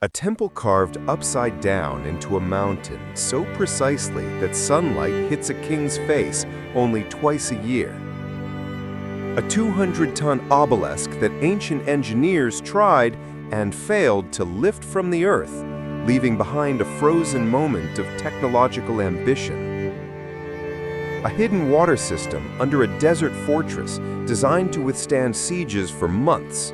A temple carved upside down into a mountain so precisely that sunlight hits a king's face only twice a year. A 200-ton obelisk that ancient engineers tried and failed to lift from the earth, leaving behind a frozen moment of technological ambition. A hidden water system under a desert fortress designed to withstand sieges for months.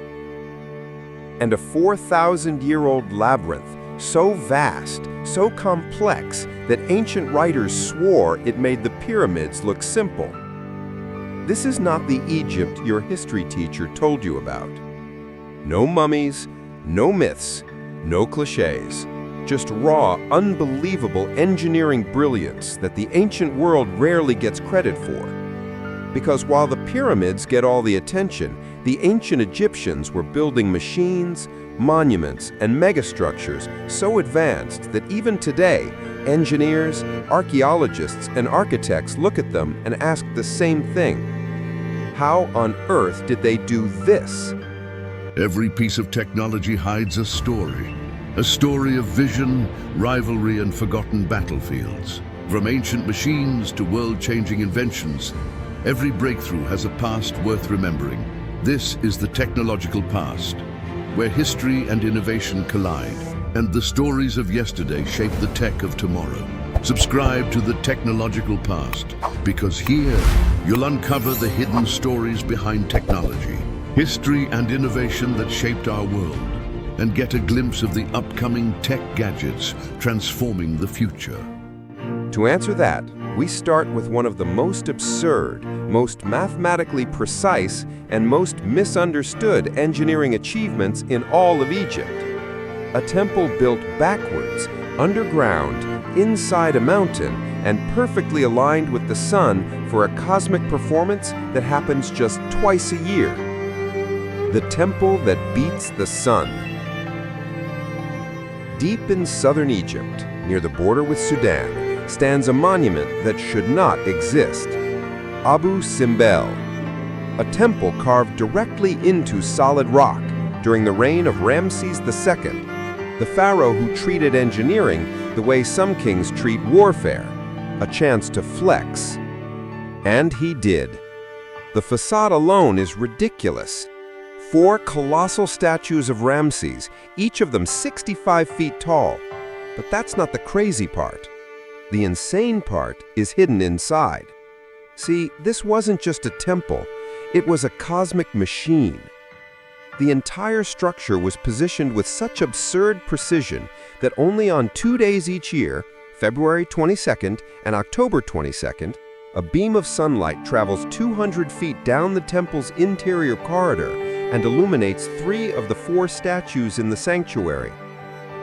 And a 4,000-year-old labyrinth so vast, so complex, that ancient writers swore it made the pyramids look simple. This is not the Egypt your history teacher told you about. No mummies, no myths, no clichés. Just raw, unbelievable engineering brilliance that the ancient world rarely gets credit for. Because while the pyramids get all the attention, the ancient Egyptians were building machines, monuments, and megastructures so advanced that even today, engineers, archaeologists, and architects look at them and ask the same thing. How on earth did they do this? Every piece of technology hides a story of vision, rivalry, and forgotten battlefields. From ancient machines to world-changing inventions, every breakthrough has a past worth remembering. This is the technological past, where history and innovation collide, and the stories of yesterday shape the tech of tomorrow. Subscribe to the Technological Past, because here you'll uncover the hidden stories behind technology, history and innovation that shaped our world, and get a glimpse of the upcoming tech gadgets transforming the future. To answer that, we start with one of the most absurd, most mathematically precise, and most misunderstood engineering achievements in all of Egypt. A temple built backwards, underground, inside a mountain, and perfectly aligned with the sun for a cosmic performance that happens just twice a year. The temple that beats the sun. Deep in southern Egypt, near the border with Sudan, stands a monument that should not exist. Abu Simbel, a temple carved directly into solid rock during the reign of Ramses II, the pharaoh who treated engineering the way some kings treat warfare, a chance to flex. And he did. The facade alone is ridiculous. 4 colossal statues of Ramses, each of them 65 feet tall. But that's not the crazy part. The insane part is hidden inside. See, this wasn't just a temple, it was a cosmic machine. The entire structure was positioned with such absurd precision that only on 2 days each year, February 22nd and October 22nd, a beam of sunlight travels 200 feet down the temple's interior corridor and illuminates 3 of the 4 statues in the sanctuary.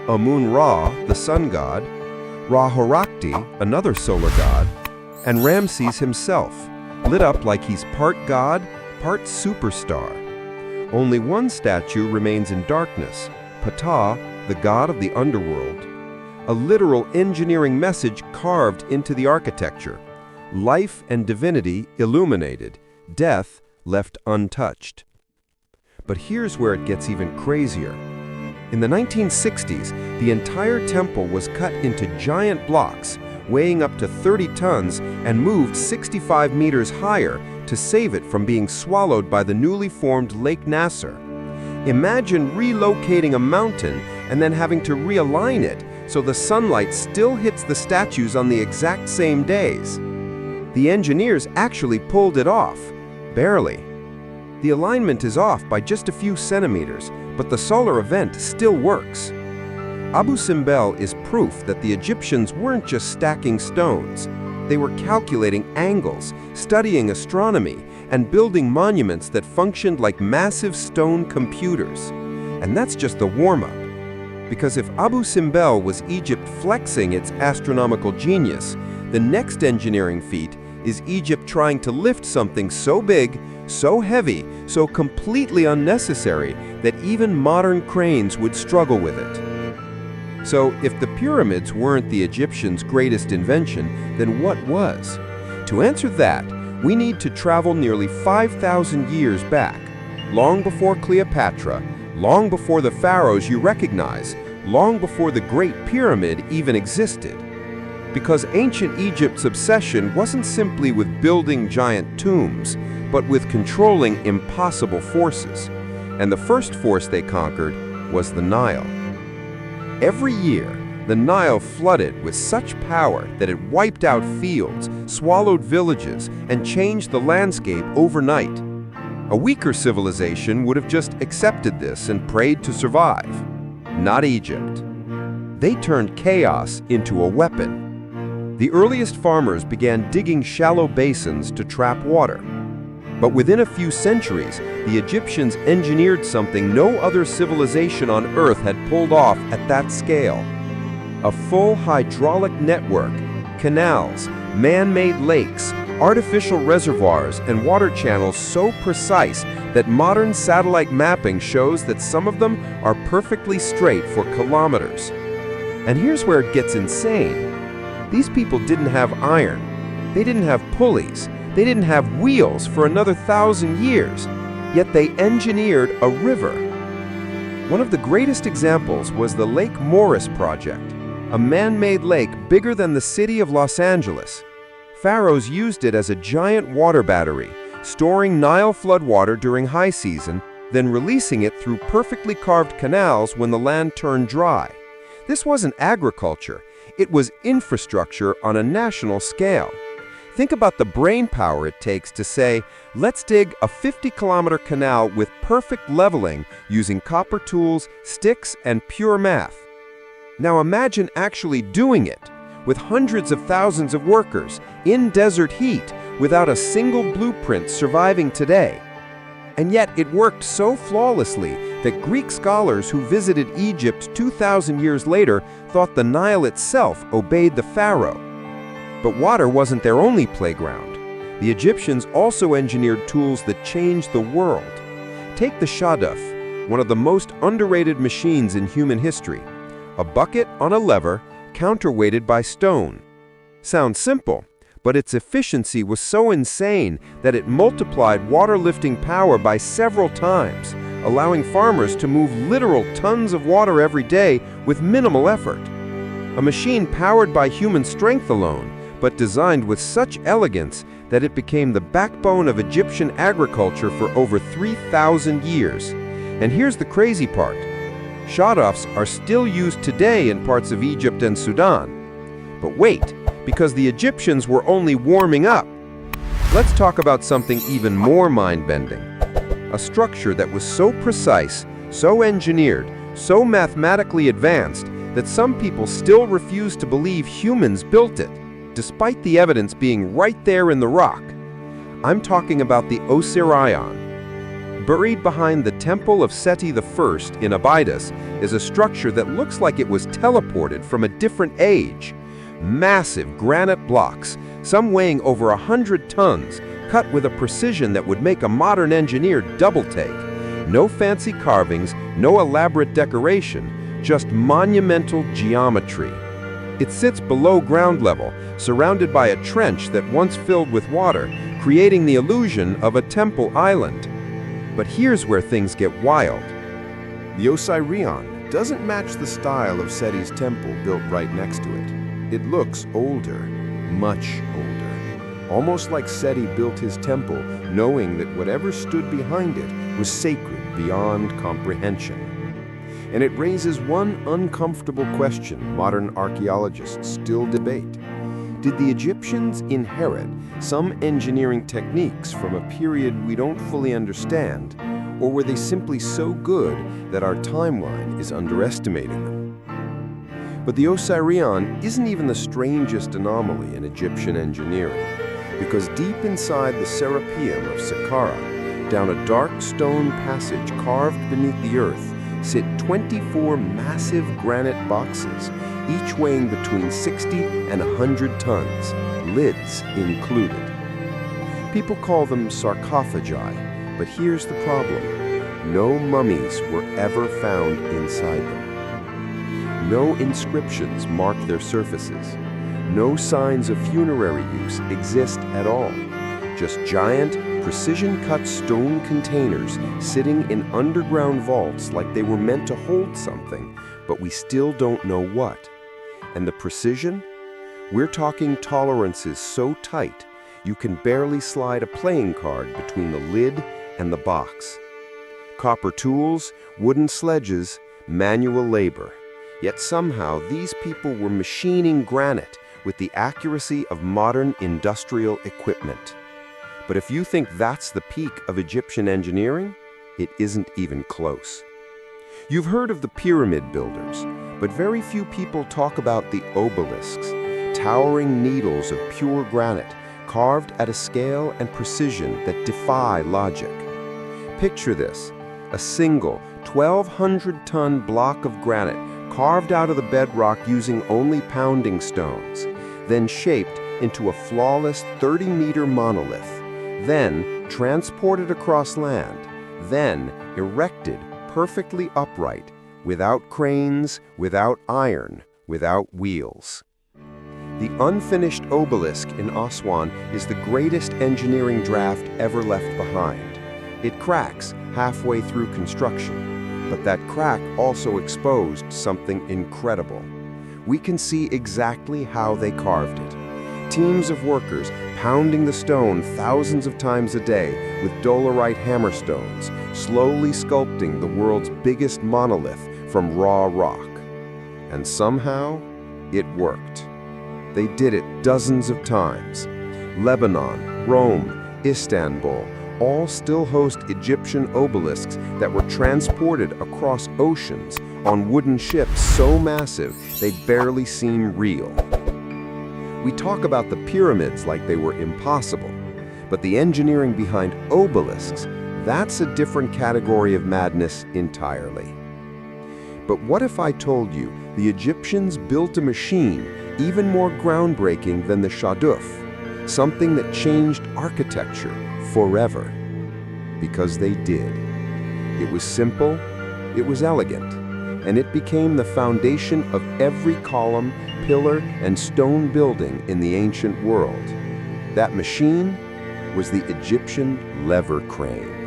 Amun-Ra, the sun god, Ra-Horakhti, another solar god, and Ramses himself, lit up like he's part god, part superstar. Only one statue remains in darkness, Ptah, the god of the underworld. A literal engineering message carved into the architecture. Life and divinity illuminated, death left untouched. But here's where it gets even crazier. In the 1960s, the entire temple was cut into giant blocks, weighing up to 30 tons and moved 65 meters higher to save it from being swallowed by the newly formed Lake Nasser. Imagine relocating a mountain and then having to realign it so the sunlight still hits the statues on the exact same days. The engineers actually pulled it off, barely. The alignment is off by just a few centimeters, but the solar event still works. Abu Simbel is proof that the Egyptians weren't just stacking stones. They were calculating angles, studying astronomy, and building monuments that functioned like massive stone computers. And that's just the warm-up. Because if Abu Simbel was Egypt flexing its astronomical genius, the next engineering feat is Egypt trying to lift something so big, so heavy, so completely unnecessary that even modern cranes would struggle with it. So, if the pyramids weren't the Egyptians' greatest invention, then what was? To answer that, we need to travel nearly 5,000 years back, long before Cleopatra, long before the pharaohs you recognize, long before the Great Pyramid even existed. Because ancient Egypt's obsession wasn't simply with building giant tombs, but with controlling impossible forces. And the first force they conquered was the Nile. Every year, the Nile flooded with such power that it wiped out fields, swallowed villages, and changed the landscape overnight. A weaker civilization would have just accepted this and prayed to survive. Not Egypt. They turned chaos into a weapon. The earliest farmers began digging shallow basins to trap water. But within a few centuries, the Egyptians engineered something no other civilization on Earth had pulled off at that scale. A full hydraulic network, canals, man-made lakes, artificial reservoirs, and water channels so precise that modern satellite mapping shows that some of them are perfectly straight for kilometers. And here's where it gets insane. These people didn't have iron. They didn't have pulleys. They didn't have wheels for another 1,000 years. Yet they engineered a river. One of the greatest examples was the Lake Morris project, a man-made lake bigger than the city of Los Angeles. Pharaohs used it as a giant water battery, storing Nile floodwater during high season, then releasing it through perfectly carved canals when the land turned dry. This wasn't agriculture, it was infrastructure on a national scale. Think about the brain power it takes to say, let's dig a 50-kilometer canal with perfect leveling using copper tools, sticks, and pure math. Now imagine actually doing it, with hundreds of thousands of workers, in desert heat, without a single blueprint surviving today. And yet it worked so flawlessly that Greek scholars who visited Egypt 2,000 years later thought the Nile itself obeyed the pharaoh. But water wasn't their only playground. The Egyptians also engineered tools that changed the world. Take the shaduf, one of the most underrated machines in human history. A bucket on a lever, counterweighted by stone. Sounds simple, but its efficiency was so insane that it multiplied water lifting power by several times, allowing farmers to move literal tons of water every day with minimal effort. A machine powered by human strength alone, but designed with such elegance that it became the backbone of Egyptian agriculture for over 3,000 years. And here's the crazy part. Shadufs are still used today in parts of Egypt and Sudan. But wait, because the Egyptians were only warming up. Let's talk about something even more mind-bending. A structure that was so precise, so engineered, so mathematically advanced that some people still refuse to believe humans built it, despite the evidence being right there in the rock. I'm talking about the Osirion. Buried behind the Temple of Seti I in Abydos is a structure that looks like it was teleported from a different age. Massive granite blocks, some weighing over 100 tons, cut with a precision that would make a modern engineer double-take. No fancy carvings, no elaborate decoration, just monumental geometry. It sits below ground level, surrounded by a trench that once filled with water, creating the illusion of a temple island. But here's where things get wild. The Osirion doesn't match the style of Seti's temple built right next to it. It looks older, much older. Almost like Seti built his temple knowing that whatever stood behind it was sacred beyond comprehension. And it raises one uncomfortable question modern archaeologists still debate. Did the Egyptians inherit some engineering techniques from a period we don't fully understand, or were they simply so good that our timeline is underestimating them? But the Osirion isn't even the strangest anomaly in Egyptian engineering, because deep inside the Serapeum of Saqqara, down a dark stone passage carved beneath the earth, sit 24 massive granite boxes, each weighing between 60 and 100 tons, lids included. People call them sarcophagi, but here's the problem. No mummies were ever found inside them. No inscriptions mark their surfaces. No signs of funerary use exist at all. Just giant, precision-cut stone containers sitting in underground vaults like they were meant to hold something, but we still don't know what. And the precision? We're talking tolerances so tight, you can barely slide a playing card between the lid and the box. Copper tools, wooden sledges, manual labor. Yet somehow these people were machining granite with the accuracy of modern industrial equipment. But if you think that's the peak of Egyptian engineering, it isn't even close. You've heard of the pyramid builders, but very few people talk about the obelisks, towering needles of pure granite, carved at a scale and precision that defy logic. Picture this, a single 1,200-ton block of granite carved out of the bedrock using only pounding stones, then shaped into a flawless 30-meter monolith, then transported across land, then erected perfectly upright, without cranes, without iron, without wheels. The unfinished obelisk in Aswan is the greatest engineering draft ever left behind. It cracks halfway through construction, but that crack also exposed something incredible. We can see exactly how they carved it. Teams of workers pounding the stone thousands of times a day with dolerite hammerstones, slowly sculpting the world's biggest monolith from raw rock. And somehow, it worked. They did it dozens of times. Lebanon, Rome, Istanbul, all still host Egyptian obelisks that were transported across oceans on wooden ships so massive they barely seem real. We talk about the pyramids like they were impossible, but the engineering behind obelisks, that's a different category of madness entirely. But what if I told you the Egyptians built a machine even more groundbreaking than the Shaduf, something that changed architecture forever? Because they did. It was simple, it was elegant, and it became the foundation of every column, pillar, and stone building in the ancient world. That machine was the Egyptian lever crane.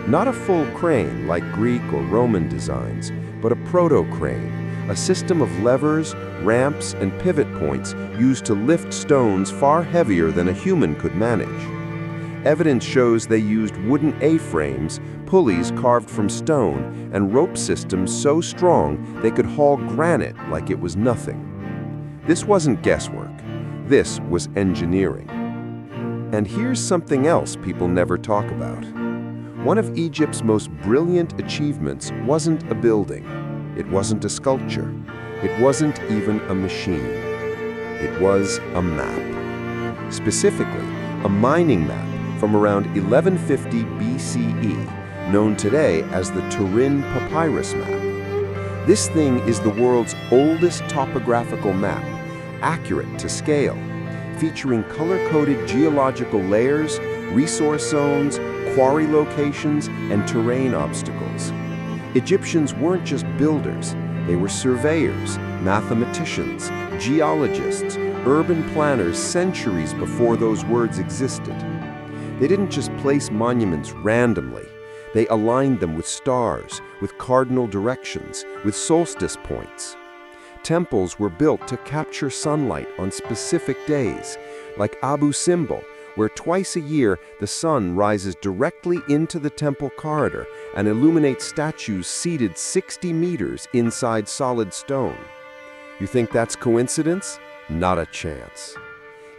Not a full crane like Greek or Roman designs, but a proto-crane, a system of levers, ramps, and pivot points used to lift stones far heavier than a human could manage. Evidence shows they used wooden A-frames, pulleys carved from stone, and rope systems so strong they could haul granite like it was nothing. This wasn't guesswork. This was engineering. And here's something else people never talk about. One of Egypt's most brilliant achievements wasn't a building. It wasn't a sculpture. It wasn't even a machine. It was a map. Specifically, a mining map from around 1150 BCE, known today as the Turin Papyrus map. This thing is the world's oldest topographical map, accurate to scale, featuring color-coded geological layers, resource zones, quarry locations, and terrain obstacles. Egyptians weren't just builders, they were surveyors, mathematicians, geologists, urban planners centuries before those words existed. They didn't just place monuments randomly. They aligned them with stars, with cardinal directions, with solstice points. Temples were built to capture sunlight on specific days, like Abu Simbel, where twice a year the sun rises directly into the temple corridor and illuminates statues seated 60 meters inside solid stone. You think that's coincidence? Not a chance.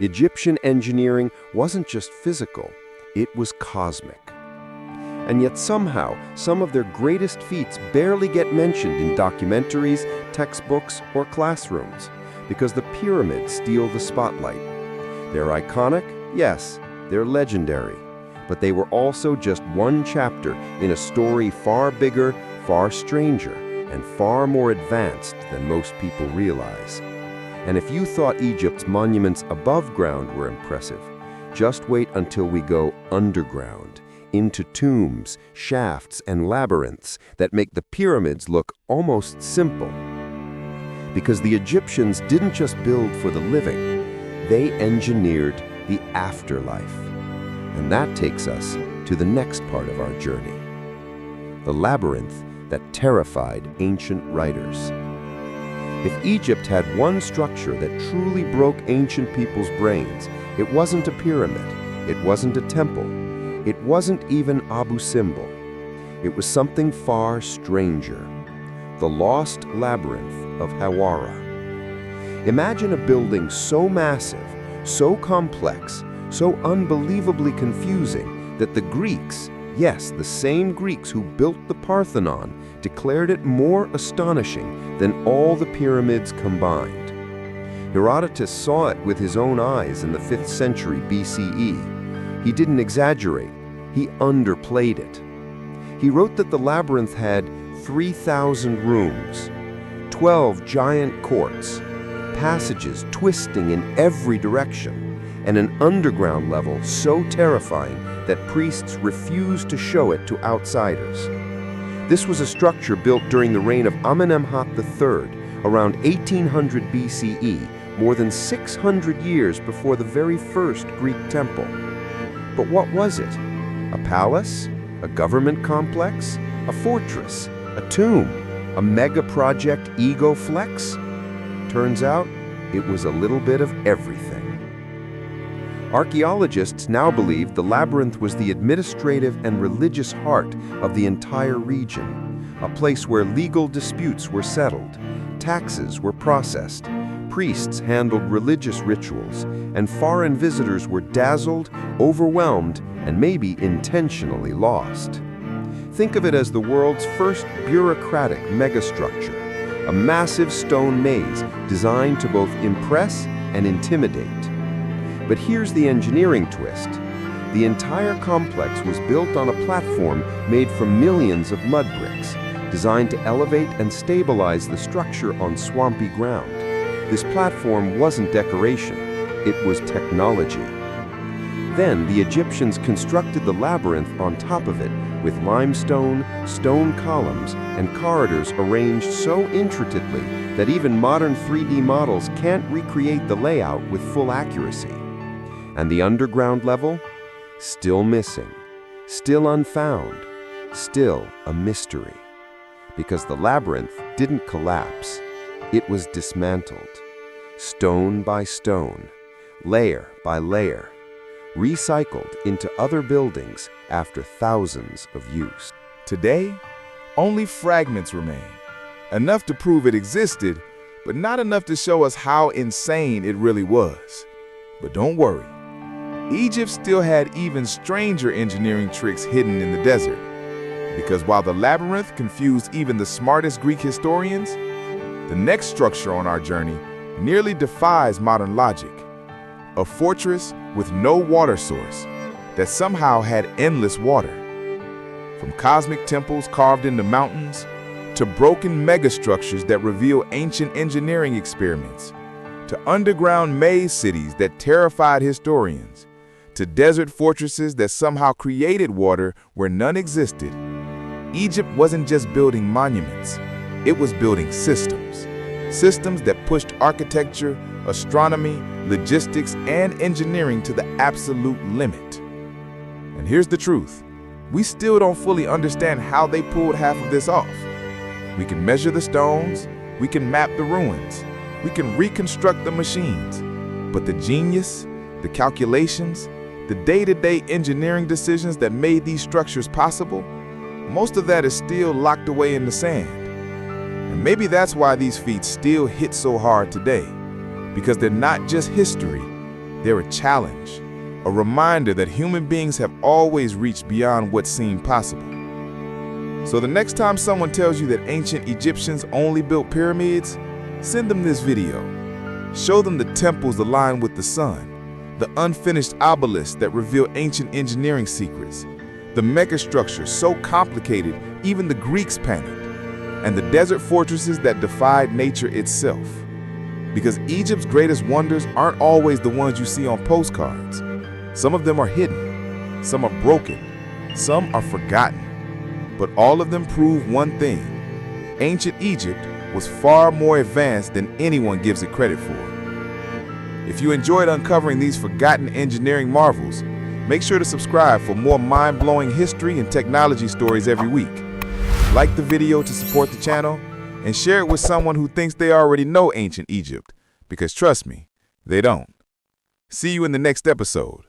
Egyptian engineering wasn't just physical, it was cosmic. And yet somehow, some of their greatest feats barely get mentioned in documentaries, textbooks, or classrooms, because the pyramids steal the spotlight. They're iconic, yes, they're legendary, but they were also just one chapter in a story far bigger, far stranger, and far more advanced than most people realize. And if you thought Egypt's monuments above ground were impressive, just wait until we go underground, into tombs, shafts, and labyrinths that make the pyramids look almost simple. Because the Egyptians didn't just build for the living, they engineered the afterlife. And that takes us to the next part of our journey. The labyrinth that terrified ancient writers. If Egypt had one structure that truly broke ancient people's brains, it wasn't a pyramid, it wasn't a temple, it wasn't even Abu Simbel. It was something far stranger, the lost labyrinth of Hawara. Imagine a building so massive, so complex, so unbelievably confusing that the Greeks, yes, the same Greeks who built the Parthenon, declared it more astonishing than all the pyramids combined. Herodotus saw it with his own eyes in the 5th century BCE. He didn't exaggerate, he underplayed it. He wrote that the labyrinth had 3,000 rooms, 12 giant courts, passages twisting in every direction, and an underground level so terrifying that priests refused to show it to outsiders. This was a structure built during the reign of Amenemhat III, around 1800 BCE, more than 600 years before the very first Greek temple. But what was it? A palace? A government complex? A fortress? A tomb? A mega-project ego flex? Turns out, it was a little bit of everything. Archaeologists now believe the labyrinth was the administrative and religious heart of the entire region, a place where legal disputes were settled, taxes were processed, priests handled religious rituals, and foreign visitors were dazzled, overwhelmed, and maybe intentionally lost. Think of it as the world's first bureaucratic megastructure, a massive stone maze designed to both impress and intimidate. But here's the engineering twist. The entire complex was built on a platform made from millions of mud bricks, designed to elevate and stabilize the structure on swampy ground. This platform wasn't decoration, it was technology. Then the Egyptians constructed the labyrinth on top of it with limestone, stone columns, and corridors arranged so intricately that even modern 3D models can't recreate the layout with full accuracy. And the underground level? Still missing, still unfound, still a mystery. Because the labyrinth didn't collapse, it was dismantled, stone by stone, layer by layer, recycled into other buildings after thousands of use. Today, only fragments remain, enough to prove it existed, but not enough to show us how insane it really was. But don't worry, Egypt still had even stranger engineering tricks hidden in the desert. Because while the labyrinth confused even the smartest Greek historians, the next structure on our journey nearly defies modern logic. A fortress with no water source that somehow had endless water. From cosmic temples carved into mountains, to broken megastructures that reveal ancient engineering experiments, to underground maze cities that terrified historians, to desert fortresses that somehow created water where none existed. Egypt wasn't just building monuments, it was building systems. Systems that pushed architecture, astronomy, logistics, and engineering to the absolute limit. And here's the truth. We still don't fully understand how they pulled half of this off. We can measure the stones, we can map the ruins, we can reconstruct the machines. But the genius, the calculations, the day-to-day engineering decisions that made these structures possible, most of that is still locked away in the sand. And maybe that's why these feats still hit so hard today, because they're not just history, they're a challenge, a reminder that human beings have always reached beyond what seemed possible. So the next time someone tells you that ancient Egyptians only built pyramids, send them this video. Show them the temples aligned with the sun, the unfinished obelisks that reveal ancient engineering secrets, the megastructures so complicated even the Greeks panicked, and the desert fortresses that defied nature itself. Because Egypt's greatest wonders aren't always the ones you see on postcards. Some of them are hidden, some are broken, some are forgotten. But all of them prove one thing: ancient Egypt was far more advanced than anyone gives it credit for. If you enjoyed uncovering these forgotten engineering marvels, make sure to subscribe for more mind-blowing history and technology stories every week. like the video to support the channel, and share it with someone who thinks they already know ancient Egypt, because trust me, they don't. See you in the next episode.